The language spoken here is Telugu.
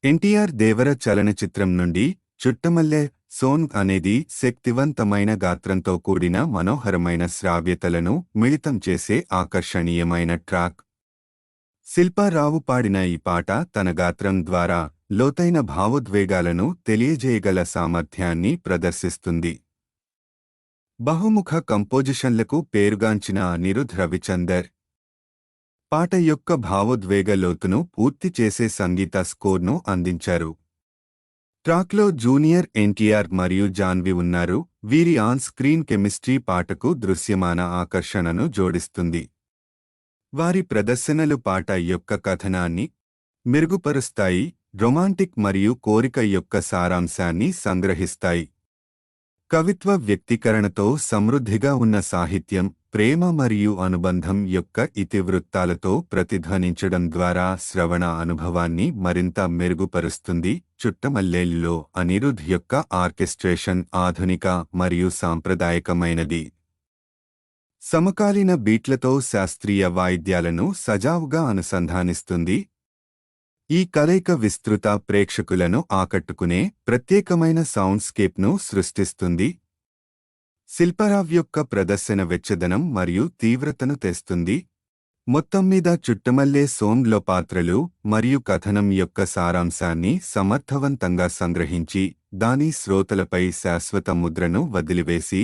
ఎన్టీఆర్ దేవర చలనచిత్రం నుండి చుట్టమల్లె సోంగ్ అనేది శక్తివంతమైన గాత్రంతో కూడిన మనోహరమైన శ్రావ్యతలను మిళితం చేసే ఆకర్షణీయమైన ట్రాక్. శిల్పారావు పాడిన ఈ పాట తన గాత్రం ద్వారా లోతైన భావోద్వేగాలను తెలియజేయగల సామర్థ్యాన్ని ప్రదర్శిస్తుంది. బహుముఖ కంపోజిషన్లకు పేరుగాంచిన అనిరుద్ రవిచందర్ పాట యొక్క భావోద్వేగ లోతును పూర్తి చేసే సంగీత స్కోర్ను అందించారు. ట్రాక్లో జూనియర్ ఎన్టీఆర్ మరియు జాన్వి ఉన్నారు. వీరి ఆన్ స్క్రీన్ కెమిస్ట్రీ పాటకు దృశ్యమాన ఆకర్షణను జోడిస్తుంది. వారి ప్రదర్శనలు పాట యొక్క కథనాన్ని మెరుగుపరుస్తాయి, రొమాంటిక్ మరియు కోరిక యొక్క సారాంశాన్ని సంగ్రహిస్తాయి. కవిత్వ వ్యక్తీకరణతో సమృద్ధిగా ఉన్న సాహిత్యం, ప్రేమ మరియు అనుబంధం యొక్క ఇతివృత్తాలతో ప్రతిధ్వనించడం ద్వారా శ్రవణ అనుభవాన్ని మరింత మెరుగుపరుస్తుంది. చుట్టమల్లేలులో అనిరుద్ యొక్క ఆర్కెస్ట్రేషన్ ఆధునిక మరియు సాంప్రదాయకమైనది. సమకాలీన బీట్లతో శాస్త్రీయ వాయిద్యాలను సజావుగా అనుసంధానిస్తుంది. ఈ కలయిక విస్తృత ప్రేక్షకులను ఆకట్టుకునే ప్రత్యేకమైన సౌండ్స్కేప్ను సృష్టిస్తుంది. శిల్పారావ్ యొక్క ప్రదర్శన వెచ్చదనం మరియు తీవ్రతను తెస్తుంది. మొత్తం మీద చుట్టమల్లె సోంగ్లో పాత్రలు మరియు కథనం యొక్క సారాంశాన్ని సమర్థవంతంగా సంగ్రహించి దాని శ్రోతలపై శాశ్వత ముద్రను వదిలివేసి